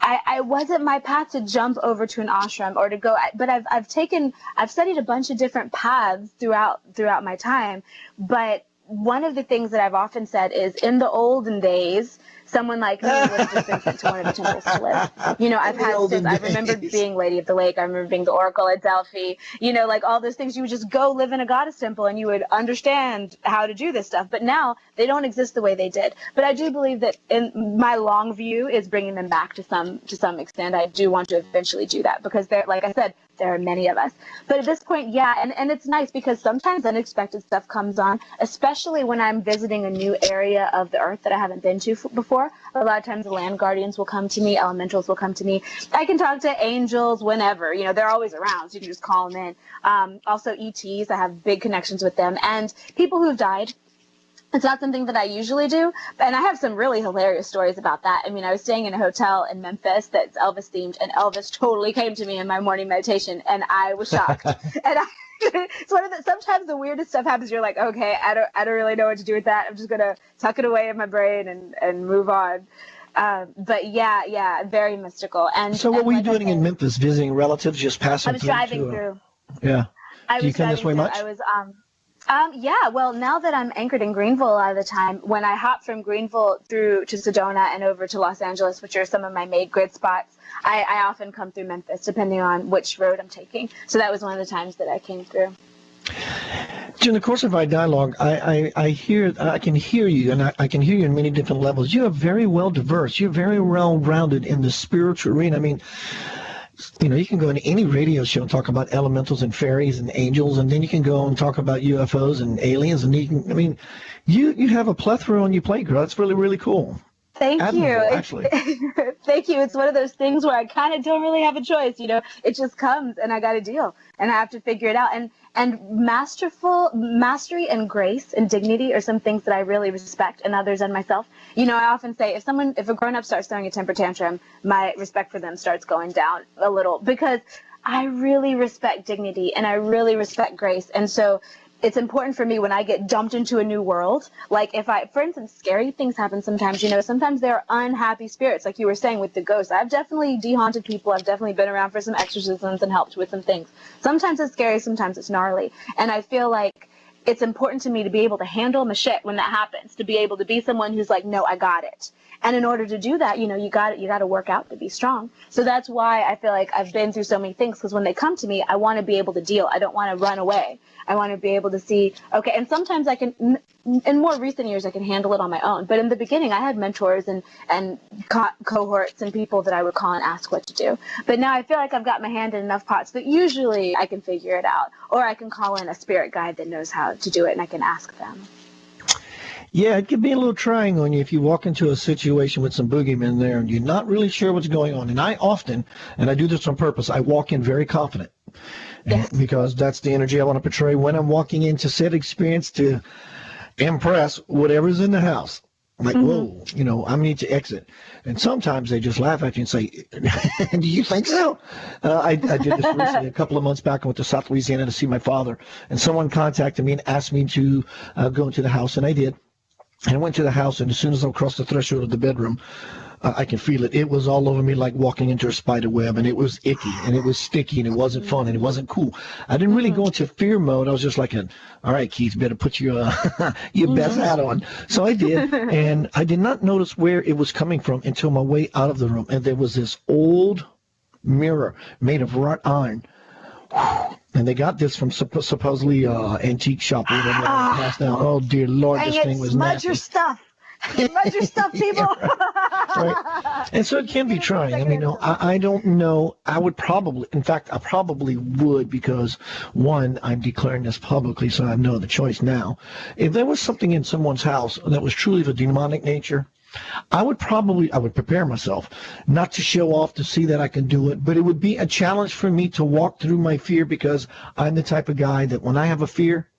I wasn't my path to jump over to an ashram or to go, but I've studied a bunch of different paths throughout my time. But one of the things that I've often said is, in the olden days, someone like me would have just been sent to one of the temples to live. I remember being Lady of the Lake. I remember being the Oracle at Delphi. Like all those things. You would just go live in a goddess temple and you would understand how to do this stuff. But now they don't exist the way they did. But I do believe that in my long view is bringing them back to some extent. I do want to eventually do that because like I said, there are many of us. But at this point, yeah, and it's nice because sometimes unexpected stuff comes on, especially when I'm visiting a new area of the earth that I haven't been to before. before. A lot of times the land guardians will come to me, elementals will come to me. I can talk to angels whenever, you know, they're always around, so you can just call them in. Also ETs, I have big connections with them, and people who've died. It's not something that I usually do, and I have some really hilarious stories about that. I mean, I was staying in a hotel in Memphis that's Elvis themed, and Elvis totally came to me in my morning meditation, and I was shocked. And it's one of the, sometimes the weirdest stuff happens. You're like, okay, I don't really know what to do with that. I'm just gonna tuck it away in my brain and move on. But yeah, very mystical. And so, what were you like doing in Memphis? Visiting relatives, just passing through? I was driving through. Yeah. Do you come this way much? I was yeah, well, now that I'm anchored in Greenville a lot of the time, when I hop from Greenville through to Sedona and over to Los Angeles, which are some of my main grid spots, I often come through Memphis, depending on which road I'm taking. So that was one of the times that I came through. During the course of our dialogue, I can hear you, and I can hear you in many different levels. You are very well diverse. You're very well rounded in the spiritual arena. I mean, you know, you can go into any radio show and talk about elementals and fairies and angels, and then you can go and talk about UFOs and aliens, and you can, I mean, you have a plethora on your plate, girl. That's really, really cool. Thank you. Actually. Thank you. It's one of those things where I kind of don't really have a choice. You know, it just comes, and I got to deal, and I have to figure it out. And mastery and grace and dignity are some things that I really respect in others and myself. You know, I often say if a grown-up starts throwing a temper tantrum, my respect for them starts going down a little, because I really respect dignity and I really respect grace. And so it's important for me when I get dumped into a new world, like for instance, scary things happen sometimes, you know, sometimes there are unhappy spirits, like you were saying with the ghosts. I've definitely de-haunted people. I've definitely been around for some exorcisms and helped with some things. Sometimes it's scary, sometimes it's gnarly. And I feel like it's important to me to be able to handle my shit when that happens, to be able to be someone who's like, no, I got it. And in order to do that, you know, you got to work out to be strong. So that's why I feel like I've been through so many things, because when they come to me, I want to be able to deal. I don't want to run away. I want to be able to see, okay, and sometimes I can, in more recent years, I can handle it on my own. But in the beginning, I had mentors and cohorts and people that I would call and ask what to do. But now I feel like I've got my hand in enough pots that usually I can figure it out. Or I can call in a spirit guide that knows how to do it, and I can ask them. Yeah, it can be a little trying on you if you walk into a situation with some boogeymen there and you're not really sure what's going on. And I often, and I do this on purpose, I walk in very confident. Yes. Because that's the energy I want to portray when I'm walking into said experience, to impress whatever's in the house. I'm like, whoa, you know, I need to exit. And sometimes they just laugh at you and say, do you think so? I did this recently, a couple of months back. I went to South Louisiana to see my father. And someone contacted me and asked me to go into the house, and I did. And I went to the house, and as soon as I crossed the threshold of the bedroom, I can feel it. It was all over me like walking into a spider web, and it was icky, and it was sticky, and it wasn't fun, and it wasn't cool. I didn't really go into fear mode. I was just like, all right, Keith, better put your best hat on. So I did, and I did not notice where it was coming from until my way out of the room, and there was this old mirror made of wrought iron. And they got this from supposedly antique shop. Passed down. Oh dear Lord, this thing was nasty. Your stuff. Smudge your stuff, people. Right. And so it can be trying. I mean, no, I don't know. I would probably, in fact, I probably would, because one, I'm declaring this publicly, so I have no other choice now. If there was something in someone's house that was truly of a demonic nature, I would prepare myself not to show off to see that I can do it, but it would be a challenge for me to walk through my fear, because I'm the type of guy that when I have a fear,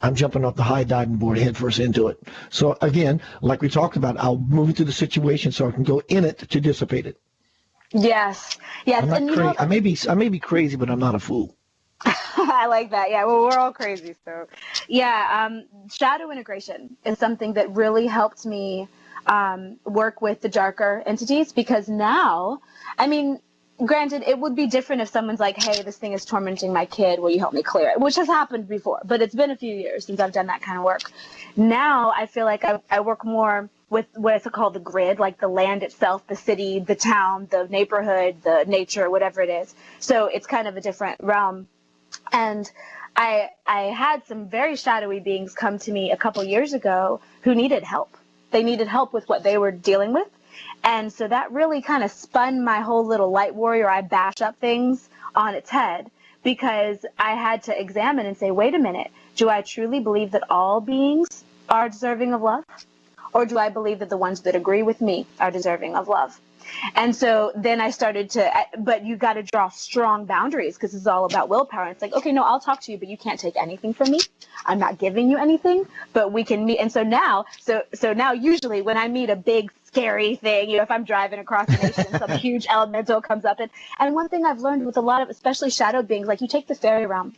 I'm jumping off the high diving board head first into it. So again, like we talked about, I'll move into the situation so I can go in it to dissipate it. Yes. I'm not crazy. I may be crazy, but I'm not a fool. I like that. Yeah, well, we're all crazy. So, yeah, shadow integration is something that really helped me work with the darker entities, because now, I mean, granted, it would be different if someone's like, hey, this thing is tormenting my kid, will you help me clear it? Which has happened before, but it's been a few years since I've done that kind of work. Now I feel like I work more with what's called the grid, like the land itself, the city, the town, the neighborhood, the nature, whatever it is. So it's kind of a different realm. And I had some very shadowy beings come to me a couple years ago who needed help. They needed help with what they were dealing with. And so that really kind of spun my whole little light warrior, I bash up things, on its head, because I had to examine and say, wait a minute, do I truly believe that all beings are deserving of love? Or do I believe that the ones that agree with me are deserving of love? And so then I started to, but you got to draw strong boundaries because it's all about willpower. It's like, okay, no, I'll talk to you, but you can't take anything from me. I'm not giving you anything, but we can meet. And so now usually when I meet a big scary thing, if I'm driving across the nation, some huge elemental comes up. And one thing I've learned with a lot of, especially shadow beings, like you take the fairy realm.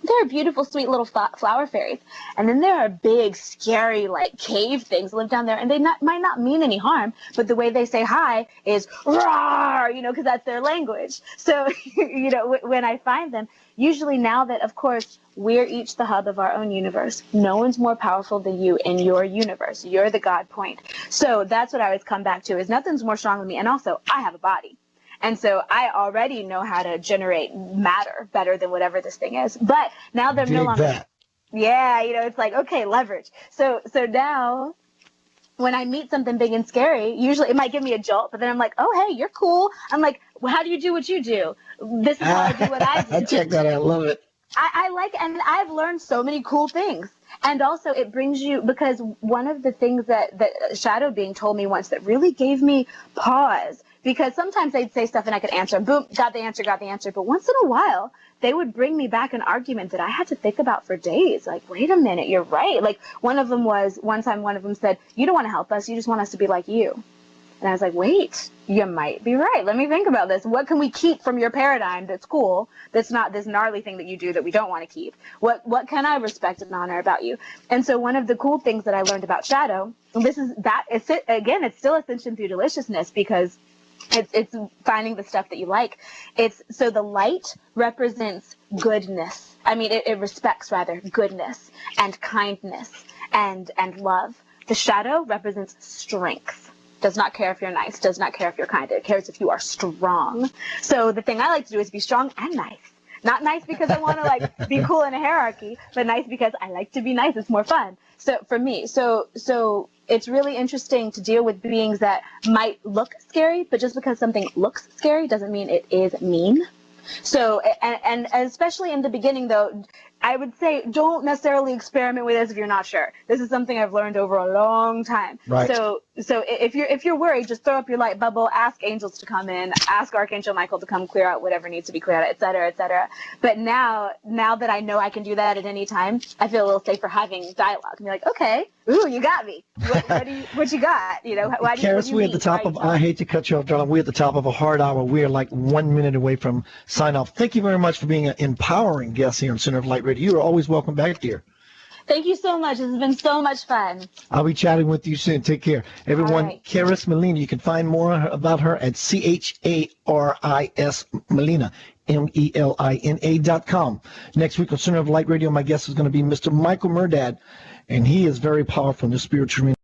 There are beautiful, sweet little flower fairies. And then there are big, scary, like cave things live down there. And they might not mean any harm, but the way they say hi is roar, because that's their language. So, when I find them, usually now that, of course, we're each the hub of our own universe. No one's more powerful than you in your universe. You're the God point. So that's what I always come back to is nothing's more strong than me. And also, I have a body. And so I already know how to generate matter better than whatever this thing is. But now they're no longer. That. Yeah, it's like, okay, leverage. So now when I meet something big and scary, usually it might give me a jolt, but then I'm like, oh, hey, you're cool. I'm like, well, how do you do what you do? This is how I do what I do. Check that out. I love it. I like, and I've learned so many cool things. And also it brings you, because one of the things that Shadow Being told me once that really gave me pause, because sometimes they'd say stuff and I could answer, boom, got the answer. But once in a while, they would bring me back an argument that I had to think about for days. Like, wait a minute, you're right. Like one of them said, you don't want to help us. You just want us to be like you. And I was like, wait, you might be right. Let me think about this. What can we keep from your paradigm that's cool, that's not this gnarly thing that you do that we don't want to keep? What can I respect and honor about you? And so one of the cool things that I learned about Shadow, it's still Ascension through Deliciousness, because it's finding the stuff that you like. So the light represents goodness. I mean, it respects rather goodness and kindness and love. The shadow represents strength. Does not care if you're nice, does not care if you're kind. It cares if you are strong. So the thing I like to do is be strong and nice. Not nice because I want to be cool in a hierarchy, but nice because I like to be nice. It's more fun. So for me, so it's really interesting to deal with beings that might look scary, but just because something looks scary doesn't mean it is mean. So, and especially in the beginning, though, I would say don't necessarily experiment with this if you're not sure. This is something I've learned over a long time. Right. So if you're worried, just throw up your light bubble, ask angels to come in, ask Archangel Michael to come clear out whatever needs to be cleared out, et cetera, et cetera. But now that I know I can do that at any time, I feel a little safer having dialogue. And be like, okay, ooh, you got me. What you got? Charis, we're at the top of, I hate to cut you off, darling. We're at the top of a hard hour. We are like 1 minute away from sign off. Thank you very much for being an empowering guest here on Center of Light Radio. You are always welcome back here. Thank you so much. This has been so much fun. I'll be chatting with you soon. Take care. Everyone, right. Charis Melina, you can find more about her at CHARIS Melina, MELINA.com. Next week on Center of Light Radio, my guest is going to be Mr. Michael Murdad, and he is very powerful in the spiritual arena.